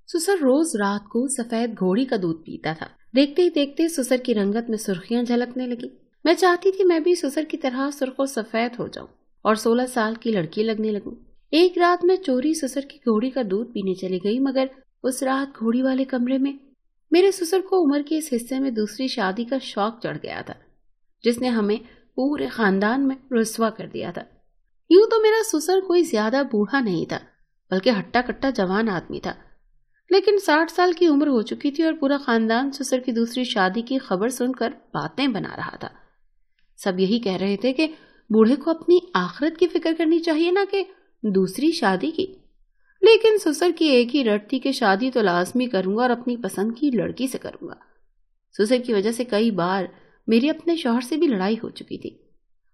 سسر روز رات کو سفید گھوڑی کا دودھ پیتا تھا۔ دیکھتے ہی دیکھتے سسر کی رنگت میں سرخیاں جھلکنے لگی۔ میں چاہتی تھی میں بھی سسر کی طرح سرخ و سفید ہو جاؤں اور 16 سال کی لڑکی لگنے لگوں۔ ایک رات میں چوری سسر کی گھوڑی کا دودھ پینے چلی گئی، مگر اس رات گھوڑی والے کمرے میں میرے سسر کو عمر کے اس حصے میں دوسری شادی کا شوق چڑھ گیا تھا، جس نے ہمیں پورے خاندان میں رسوا کر دیا تھا۔ یوں تو میرا سسر کوئی زیادہ بوڑھا نہیں تھا، بلکہ ہٹا کٹا جوان آدمی تھا، لیکن 60 سال کی عمر ہو چکی تھی اور پورا خاندان سسر کی دوسری شادی کی خبر سن کر باتیں بنا رہا تھا۔ سب یہی کہہ رہے تھے کہ بوڑھے کو اپنی آخرت کی فکر کرنی چاہیے، نہ کہ دوسری شادی کی۔ لیکن سسر کی ایک ہی رٹ تھی کہ شادی تو لازمی کروں گا اور اپنی پسند کی لڑکی سے کروں گا۔ سسر کی وجہ سے کئی بار میری اپنے شوہر سے بھی لڑائی ہو چکی تھی،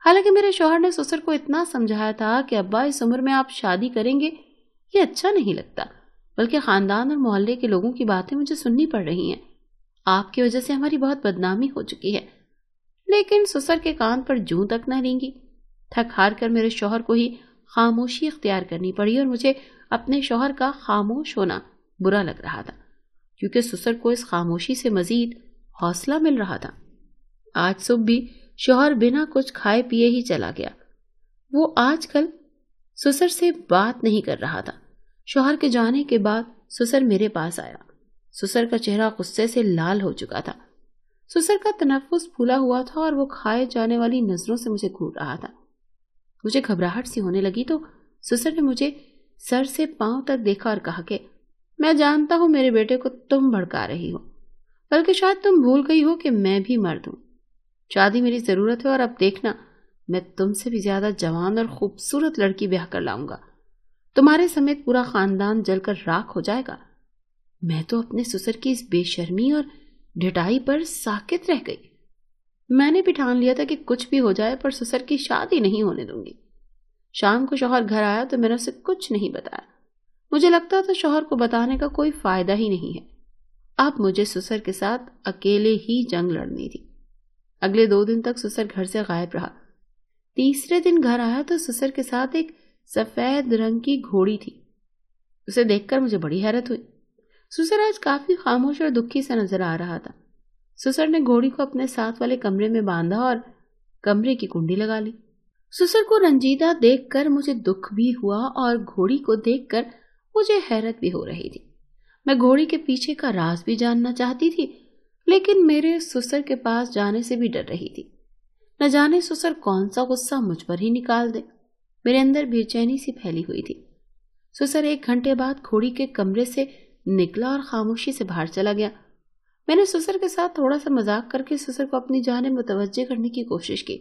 حالانکہ میرے شوہر نے سسر کو اتنا سمجھایا تھا کہ ابا اس عمر میں آپ شادی کریں گے یہ اچھا نہیں لگتا، بلکہ خاندان اور محلے کے لوگوں کی باتیں مجھے سننی پڑ رہی ہیں، آپ کی وجہ سے ہماری بہت بدنامی ہو چکی ہے۔ لیکن سسر کے کان پر جوں تک نہ رینگی۔ تھک ہار کر میرے شوہر کو ہی خاموشی اختیار کرنی پڑی اور مجھے اپنے شوہر کا خاموش ہونا برا لگ رہا تھا، کیونکہ سسر کو اس خاموشی سے مزید حوصلہ مل رہا تھا۔ آج صبح بھی شوہر بنا کچھ کھائے پیے ہی چلا گیا۔ وہ آج کل سسر سے بات نہیں کر رہا تھا۔ شوہر کے جانے کے بعد سسر میرے پاس آیا۔ سسر کا چہرہ غصے سے لال ہو چکا تھا۔ سسر کا تنفس پھولا ہوا تھا اور وہ کھائے جانے والی نظروں سے مجھے گھور رہا تھا۔ مجھے گھبراہٹ سی ہونے لگی تو سسر نے مجھے سر سے پاؤں تک دیکھا اور کہا کہ میں جانتا ہوں میرے بیٹے کو تم بھڑکا رہی ہو، بلکہ شاید تم بھول گئی ہو کہ میں بھی مرد ہوں۔ شادی میری ضرورت ہے اور اب دیکھنا میں تم سے بھی زیادہ جوان اور خوبصورت لڑکی بیاہ کر لاؤں گا۔ تمہارے سمیت پورا خاندان جل کر راکھ ہو جائے گا۔ میں تو اپنے سسر کی اس بے شرمی اور ڈھٹائی پر ساکت رہ گئی۔ میں نے بھی ٹھان لیا تھا کہ کچھ بھی ہو جائے پر سسر کی شادی نہیں ہونے دوں گی۔ شام کو شوہر گھر آیا تو میں نے اسے کچھ نہیں بتایا۔ مجھے لگتا تھا شوہر کو بتانے کا کوئی فائدہ ہی نہیں ہے۔ اب مجھے سسر کے ساتھ اکیلے ہی جنگ لڑنی تھی۔ اگلے 2 دن تک سسر گھر سے غائب رہا۔ تیسرے دن گھر آیا تو سسر کے ساتھ ایک سفید رنگ کی گھوڑی تھی۔ اسے دیکھ کر مجھے بڑی حیرت ہوئی۔ سسر آج کافی خاموش اور دکھی سے نظر آ رہا تھا۔ سسر نے گھوڑی کو اپنے ساتھ والے کمرے میں باندھا اور کمرے کی کنڈی لگا لی۔ سسر کو رنجیدہ دیکھ کر مجھے دکھ بھی ہوا اور گھوڑی کو دیکھ کر مجھے حیرت بھی ہو رہی تھی۔ میں گھوڑی کے پیچھے کا راز بھی جاننا چاہتی تھی، لیکن میرے سسر کے پاس جانے سے بھی ڈر رہی تھی۔ نہ جانے سسر کون سا غصہ مجھ پر ہی نکال دے۔ میرے اندر بے چینی سی پھیلی ہوئی تھی۔ سسر 1 گھنٹے بعد گھوڑی کے کمرے سے نکلا اور خاموشی سے باہر چلا گیا۔ میں نے سسر کے ساتھ تھوڑا سا مذاق کر کے سسر کو اپنی جانب متوجہ کرنے کی کوشش کی۔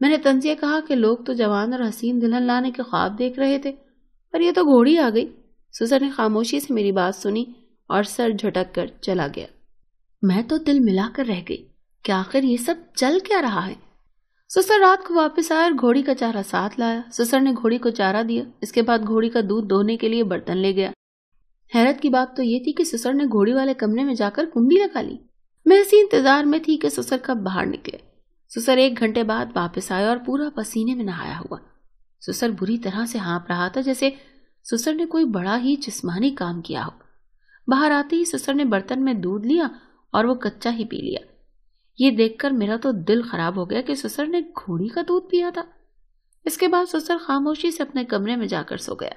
میں نے طنزیہ کہا کہ لوگ تو جوان اور حسین دلہن لانے کے خواب دیکھ رہے تھے، پر یہ تو گھوڑی آ گئی۔ سسر نے خاموشی سے میری بات سنی اور سر جھٹک کر چلا گیا۔ میں تو دل ملا کر رہ گئی کہ آخر یہ سب چل کیا رہا ہے۔ سسر رات کو واپس آیا اور گھوڑی کا چارہ ساتھ لایا۔ سسر نے گھوڑی کو چارہ دیا، اس کے بعد گھوڑی کا دودھ دوہنے کے لیے برتن لے گیا۔ حیرت کی بات تو یہ تھی کہ سسر نے گھوڑی والے کمرے میں جا کر کنڈی لگا لی۔ میں اسی انتظار میں تھی کہ سسر کب باہر نکلے۔ سسر 1 گھنٹے بعد واپس آیا اور پورا پسینے میں نہایا ہوا۔ سسر بری طرح سے ہانپ رہا تھا، جیسے سسر نے کوئی بڑا ہی جسمانی کام کیا ہو۔ باہر آتے ہی سسر نے برتن میں دودھ لیا اور وہ کچا ہی پی لیا۔ یہ دیکھ کر میرا تو دل خراب ہو گیا کہ سسر نے گھوڑی کا دودھ پیا تھا۔ اس کے بعد سسر خاموشی سے اپنے کمرے میں جا کر سو گیا۔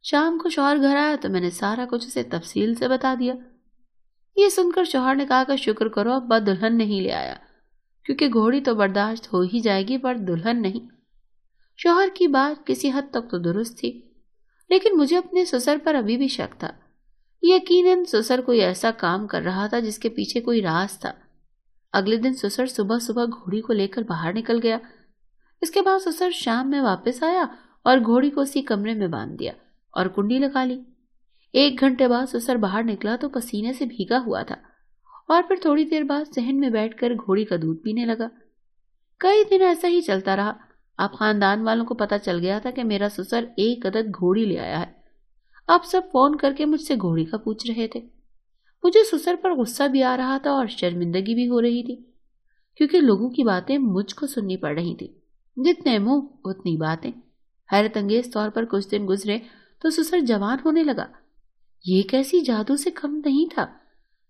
شام کو شوہر گھر آیا تو میں نے سارا کچھ اسے تفصیل سے بتا دیا۔ یہ سن کر شوہر نے کہا کہ شکر کرو ابا دلہن نہیں لے آیا، کیونکہ گھوڑی تو برداشت ہو ہی جائے گی پر دلہن نہیں۔ شوہر کی بات کسی حد تک تو درست تھی، لیکن مجھے اپنے سسر پر ابھی بھی شک تھا۔ یقیناً سسر کوئی ایسا کام کر رہا تھا جس کے پیچھے کوئی راز تھا۔ اگلے دن سسر صبح صبح گھوڑی کو لے کر باہر نکل گیا۔ اس کے بعد سسر شام میں واپس آیا اور گھوڑی کو اسی کمرے میں باندھ دیا اور کنڈی لگا لی۔ 1 گھنٹے بعد سسر باہر نکلا تو پسینے سے بھیگا ہوا تھا اور پھر تھوڑی دیر بعد صحن میں بیٹھ کر گھوڑی کا دودھ پینے لگا۔ کئی دن ایسا ہی چلتا رہا۔ اب خاندان والوں کو پتا چل گیا تھا کہ میرا سسر 1 عدد گھوڑی لے آیا ہے۔ اب سب فون کر کے مجھ سے گھوڑی کا پوچھ رہے تھے۔ مجھے سسر پر غصہ بھی آ رہا تھا اور شرمندگی بھی ہو رہی تھی، کیونکہ لوگوں کی باتیں مجھ کو سننی پڑ رہی تھی۔ جتنے منہ اتنی باتیں۔ حیرت انگیز طور پر کچھ دن گزرے تو سسر جوان ہونے لگا۔ یہ کیسی جادو سے کم نہیں تھا۔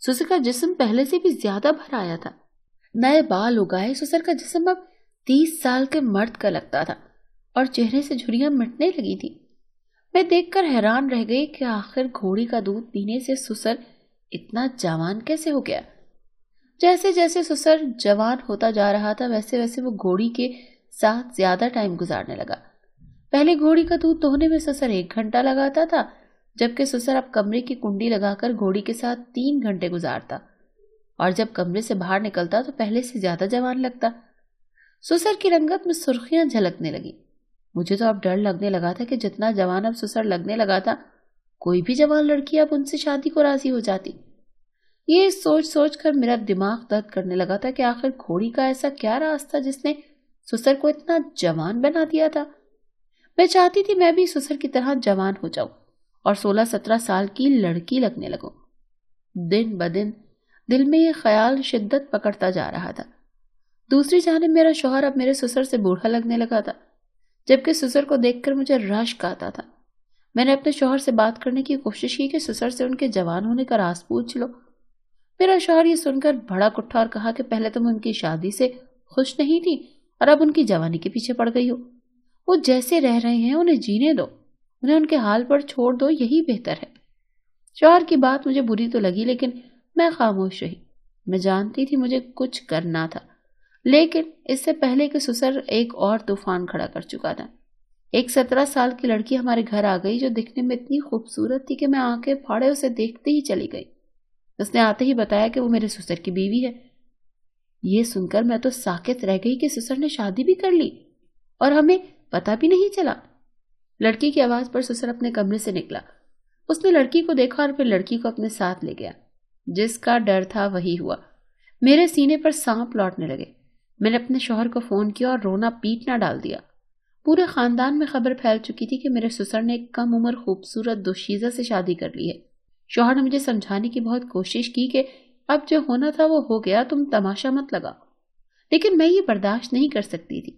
سسر کا جسم پہلے سے بھی زیادہ بھر آیا تھا۔ نئے بال اگائے سسر کا جسم اب 30 سال کے مرد کا لگتا تھا اور چہرے سے جھریاں مٹنے لگی تھی۔ میں دیکھ کر حیران رہ گئی کہ آخر گھوڑی کا دودھ پینے سے سسر اتنا جوان کیسے ہو گیا۔ جیسے جیسے سسر جوان ہوتا جا رہا تھا ویسے ویسے وہ گھوڑی کے ساتھ زیادہ ٹائم گزارنے لگا۔ پہلے گھوڑی کا دودھ دوہنے میں سسر 1 گھنٹہ لگاتا تھا، جبکہ سسر اب کمرے کی کنڈی لگا کر گھوڑی کے ساتھ 3 گھنٹے گزارتا، اور جب کمرے سے باہر نکلتا تو پہلے سے زیادہ جوان لگتا۔ سسر کی رنگت میں سرخیاں جھلکنے لگی۔ مجھے تو اب ڈر لگنے لگا تھا کہ جتنا جوان اب سسر لگنے لگا تھا، کوئی بھی جوان لڑکی اب ان سے شادی کو راضی ہو جاتی۔ یہ سوچ سوچ کر میرا دماغ درد کرنے لگا تھا کہ آخر گھوڑی کا ایسا کیا راز تھا جس نے سسر کو اتنا جوان بنا دیا تھا۔ میں چاہتی تھی میں بھی سسر کی طرح جوان ہو جاؤں اور 16-17 سال کی لڑکی لگنے لگوں۔ دن بدن دل میں یہ خیال شدت پکڑتا جا رہا تھا۔ دوسری جانب میرا شوہر اب میرے سسر سے بوڑھا لگنے لگا تھا، جبکہ سسر کو دیکھ کر مجھے رشک آتا تھا۔ میں نے اپنے شوہر سے بات کرنے کی کوشش کی کہ سسر سے ان کے جوان ہونے کا راز پوچھ لو۔ میرا شوہر یہ سن کر بھڑک اٹھا اور کہا کہ پہلے تم ان کی شادی سے خوش نہیں تھی اور اب ان کی جوانی کے پیچھے پڑ گئی ہو۔ وہ جیسے رہ رہے ہیں انہیں جینے دو، انہیں ان کے حال پر چھوڑ دو، یہی بہتر ہے۔ شوہر کی بات مجھے بری تو لگی لیکن میں خاموش رہی۔ میں جانتی تھی مجھے کچھ کرنا تھا، لیکن اس سے پہلے کہ سسر ایک اور طوفان کھڑا کر چکا تھا۔ ایک 17 سال کی لڑکی ہمارے گھر آ گئی جو دکھنے میں اتنی خوبصورت تھی کہ میں آنکھیں پھاڑے اسے دیکھتے ہی چلی گئی۔ اس نے آتے ہی بتایا کہ وہ میرے سسر کی بیوی ہے۔ یہ سن کر میں تو ساکت رہ گئی کہ سسر نے شادی بھی کر لی اور ہمیں پتہ بھی نہیں چلا۔ لڑکی کی آواز پر سسر اپنے کمرے سے نکلا۔ اس نے لڑکی کو دیکھا اور پھر لڑکی کو اپنے ساتھ لے گیا۔ جس کا ڈر تھا وہی ہوا۔ میرے سینے پر سانپ لوٹنے لگے۔ میں نے اپنے شوہر کو فون کیا اور رونا پیٹنا ڈال دیا۔ پورے خاندان میں خبر پھیل چکی تھی کہ میرے سسر نے ایک کم عمر خوبصورت دوشیزہ سے شادی کر لی ہے۔ شوہر نے مجھے سمجھانے کی بہت کوشش کی کہ اب جو ہونا تھا وہ ہو گیا، تم تماشا مت لگا، لیکن میں یہ برداشت نہیں کر سکتی تھی۔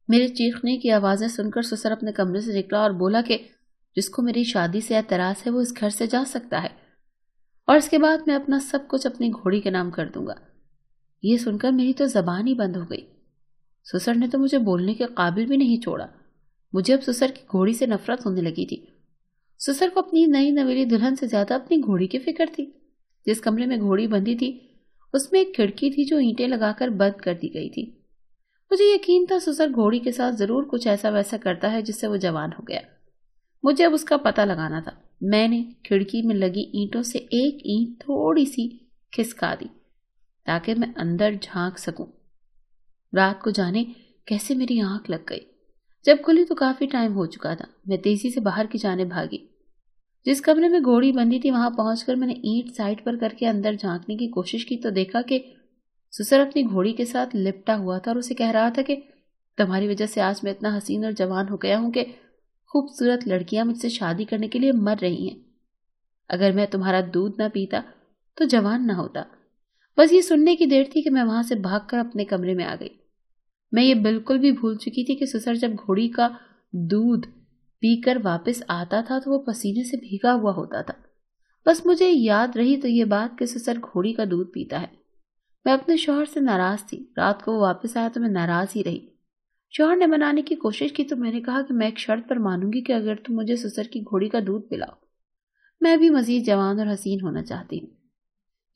میرے چیخنے کی آوازیں سن کر سسر اپنے کمرے سے نکلا اور بولا کہ جس کو میری شادی سے اعتراض ہے وہ اس گھر سے جا سکتا ہے، اور اس کے بعد میں اپنا سب کچھ اپنی گھوڑی کے نام کر دوں گا۔ یہ سن کر میری تو زبان ہی بند ہو گئی۔ سسر نے تو مجھے بولنے کے قابل بھی نہیں چھوڑا۔ مجھے اب سسر کی گھوڑی سے نفرت ہونے لگی تھی۔ سسر کو اپنی نئی نویلی دلہن سے زیادہ اپنی گھوڑی کی فکر تھی۔ جس کمرے میں گھوڑی بندھی تھی اس میں ایک کھڑکی تھی جو اینٹیں لگا کر بند کر دی گئی تھی۔ مجھے یقین تھا سسر گھوڑی کے ساتھ ضرور کچھ ایسا ویسا کرتا ہے جس سے وہ جوان ہو گیا۔ مجھے اب اس کا پتہ لگانا تھا۔ میں نے کھڑکی میں لگی اینٹوں سے ایک اینٹ تھوڑی سی کھسکا دی تاکہ میں اندر جھانک سکوں۔ رات کو جانے کیسے میری آنکھ لگ گئی۔ جب کھلی تو کافی ٹائم ہو چکا تھا۔ میں تیزی سے باہر کی جانب بھاگی۔ جس کمرے میں گھوڑی بندھی تھی وہاں پہنچ کر میں نے اینٹ سائڈ پر کر کے اندر جھانکنے کی کوشش کی تو دیکھا کہ سسر اپنی گھوڑی کے ساتھ لپٹا ہوا تھا اور اسے کہہ رہا تھا کہ تمہاری وجہ سے آج میں اتنا حسین اور جوان ہو گیا ہوں کہ خوبصورت لڑکیاں مجھ سے شادی کرنے کے لیے مر رہی ہیں۔ اگر میں تمہارا دودھ نہ پیتا تو جوان نہ ہوتا۔ بس یہ سننے کی دیر تھی کہ میں وہاں سے بھاگ کر اپنے کمرے میں آ گئی۔ میں یہ بالکل بھی بھول چکی تھی کہ سسر جب گھوڑی کا دودھ پی کر واپس آتا تھا تو وہ پسینے سے بھیگا ہوا ہوتا تھا۔ بس مجھے یاد رہی تو یہ بات کہ سسر گھوڑی کا دودھ پیتا ہے۔ میں اپنے شوہر سے ناراض تھی۔ رات کو وہ واپس آیا تو میں ناراض ہی رہی۔ شوہر نے منانے کی کوشش کی تو میں نے کہا کہ میں ایک شرط پر مانوں گی کہ اگر تم مجھے سسر کی گھوڑی کا دودھ پلاؤ۔ میں بھی مزید جوان اور حسین ہونا چاہتی ہوں۔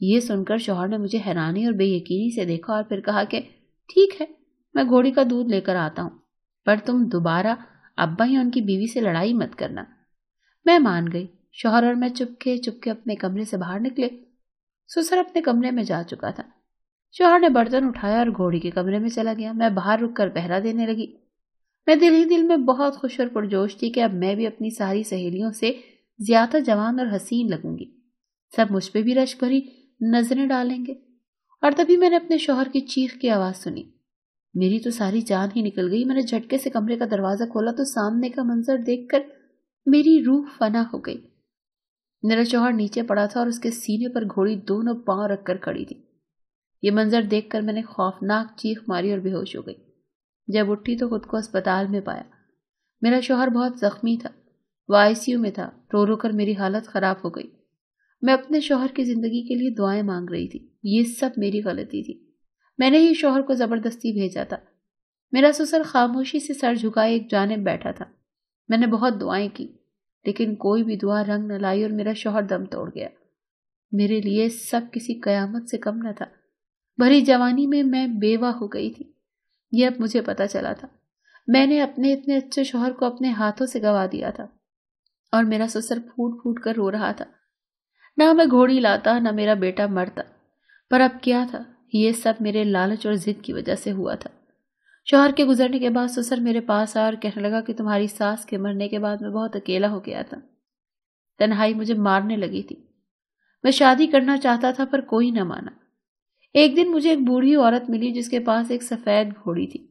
یہ سن کر شوہر نے مجھے حیرانی اور بے یقینی سے دیکھا اور پھر کہا کہ ٹھیک ہے، میں گھوڑی کا دودھ لے کر آتا ہوں، پر تم دوبارہ ابا یا ان کی بیوی سے لڑائی مت کرنا۔ میں مان گئی۔ شوہر اور میں چپکے چپکے اپنے کمرے سے باہر نکلے۔ سسر اپنے کمرے میں جا چکا تھا۔ شوہر نے برتن اٹھایا اور گھوڑی کے کمرے میں چلا گیا۔ میں باہر رک کر پہرا دینے لگی۔ میں دل ہی دل میں بہت خوش اور پرجوش تھی کہ اب میں بھی اپنی ساری سہیلیوں سے زیادہ جوان اور حسین لگوں گی۔ سب مجھ پہ بھی رشک بھری نظریں ڈالیں گے۔ اور تبھی میں نے اپنے شوہر کی چیخ کی آواز سنی۔ میری تو ساری جان ہی نکل گئی۔ میں نے جھٹکے سے کمرے کا دروازہ کھولا تو سامنے کا منظر دیکھ کر میری روح فنا ہو گئی۔ میرا شوہر نیچے پڑا تھا اور اس کے سینے پر گھوڑی دونوں پاؤں رکھ کر کھڑی تھی۔ یہ منظر دیکھ کر میں نے خوفناک چیخ ماری اور بے ہوش ہو گئی۔ جب اٹھی تو خود کو اسپتال میں پایا۔ میرا شوہر بہت زخمی تھا، وہ ICU میں تھا۔ رو رو کر میری حالت خراب ہو گئی۔ میں اپنے شوہر کی زندگی کے لیے دعائیں مانگ رہی تھی۔ یہ سب میری غلطی تھی، میں نے ہی شوہر کو زبردستی بھیجا تھا۔ میرا سسر خاموشی سے سر جھکائے ایک جانب بیٹھا تھا۔ میں نے بہت دعائیں کی، لیکن کوئی بھی دعا رنگ نہ لائی اور میرا شوہر دم توڑ گیا۔ میرے لیے سب کسی قیامت سے کم نہ تھا۔ بھری جوانی میں بیوہ ہو گئی تھی، یہ اب مجھے پتا چلا تھا۔ میں نے اپنے اتنے اچھے شوہر کو اپنے ہاتھوں سے گوا دیا تھا، اور میرا سسر پھوٹ پھوٹ کر رو رہا تھا۔ نہ میں گھوڑی لاتا، نہ میرا بیٹا مرتا، پر اب کیا تھا؟ یہ سب میرے لالچ اور ضد کی وجہ سے ہوا تھا۔ شوہر کے گزرنے کے بعد سسر میرے پاس آیا اور کہنے لگا کہ تمہاری ساس کے مرنے کے بعد میں بہت اکیلا ہو گیا تھا، تنہائی مجھے مارنے لگی تھی۔ میں شادی کرنا چاہتا تھا پر کوئی نہ مانا۔ ایک دن مجھے ایک بوڑھی عورت ملی جس کے پاس ایک سفید گھوڑی تھی۔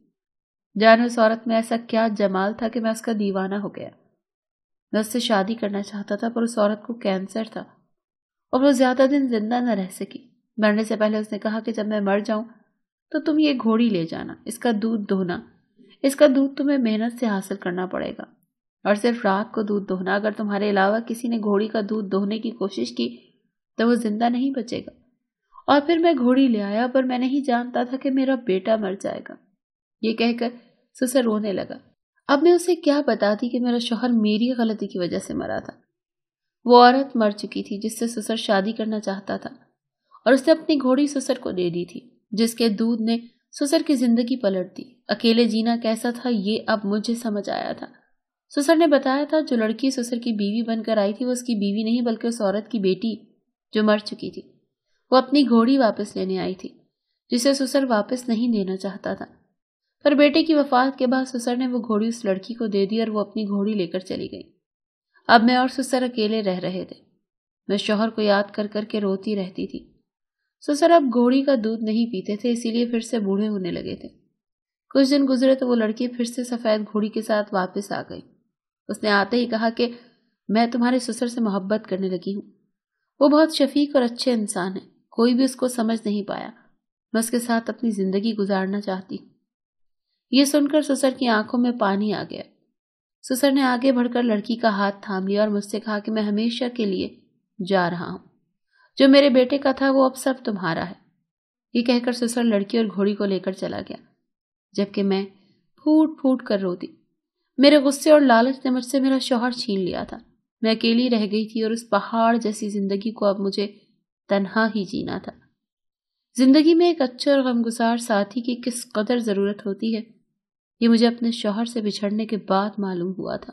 جانے اس عورت میں ایسا کیا جمال تھا کہ میں اس کا دیوانہ ہو گیا۔ میں اس سے شادی کرنا چاہتا تھا پر اس عورت کو کینسر تھا اور وہ زیادہ دن زندہ نہ رہ سکی۔ مرنے سے پہلے اس نے کہا کہ جب میں مر جاؤں تو تم یہ گھوڑی لے جانا، اس کا دودھ دہنا، اس کا دودھ تمہیں محنت سے حاصل کرنا پڑے گا، اور صرف رات کو دودھ دہنا۔ اگر تمہارے علاوہ کسی نے گھوڑی کا دودھ دوہنے کی کوشش کی تو وہ زندہ نہیں بچے گا۔ اور پھر میں گھوڑی لے آیا، پر میں نہیں جانتا تھا کہ میرا بیٹا مر جائے گا۔ یہ کہہ کر سسر رونے لگا۔ اب میں اسے کیا بتاتی کہ میرا شوہر میری غلطی کی وجہ سے مرا تھا۔ وہ عورت مر چکی تھی جس سے سسر شادی کرنا چاہتا تھا، اور اس نے اپنی گھوڑی سسر کو دے دی تھی، جس کے دودھ نے سسر کی زندگی پلٹ دی۔ اکیلے جینا کیسا تھا یہ اب مجھے سمجھ آیا تھا۔ سسر نے بتایا تھا جو لڑکی سسر کی بیوی بن کر آئی تھی وہ اس کی بیوی نہیں بلکہ اس عورت کی بیٹی جو مر چکی تھی۔ وہ اپنی گھوڑی واپس لینے آئی تھی جسے سسر واپس نہیں دینا چاہتا تھا، پر بیٹے کی وفات کے بعد سسر نے وہ گھوڑی اس لڑکی کو دے دی اور وہ اپنی گھوڑی لے کر چلی گئی۔ اب میں اور سسر اکیلے رہ رہے تھے۔ میں شوہر کو یاد کر کر کے روتی رہتی تھی۔ سسر اب گھوڑی کا دودھ نہیں پیتے تھے، اسی لیے پھر سے بوڑھے ہونے لگے تھے۔ کچھ دن گزرے تو وہ لڑکی پھر سے سفید گھوڑی کے ساتھ واپس آ گئی۔ اس نے آتے ہی کہا کہ میں تمہارے سسر سے محبت کرنے لگی ہوں، وہ بہت شفیق اور اچھے انسان ہیں، کوئی بھی اس کو سمجھ نہیں پایا، میں اس کے ساتھ اپنی زندگی گزارنا چاہتی ہوں۔ یہ سن کر سسر کی آنکھوں میں پانی آ گیا۔ سسر نے آگے بڑھ کر لڑکی کا ہاتھ تھام لیا اور مجھ سے کہا کہ میں ہمیشہ کے لیے جا رہا ہوں، جو میرے بیٹے کا تھا وہ اب سب تمہارا ہے۔ یہ کہہ کر سسر لڑکی اور گھوڑی کو لے کر چلا گیا، جبکہ میں پھوٹ پھوٹ کر روتی۔ میرے غصے اور لالچ نے مجھ سے میرا شوہر چھین لیا تھا۔ میں اکیلی رہ گئی تھی اور اس پہاڑ جیسی زندگی کو اب مجھے تنہا ہی جینا تھا۔ زندگی میں ایک اچھے اور غمگسار ساتھی کی کس قدر ضرورت ہوتی ہے، یہ مجھے اپنے شوہر سے بچھڑنے کے بعد معلوم ہوا تھا۔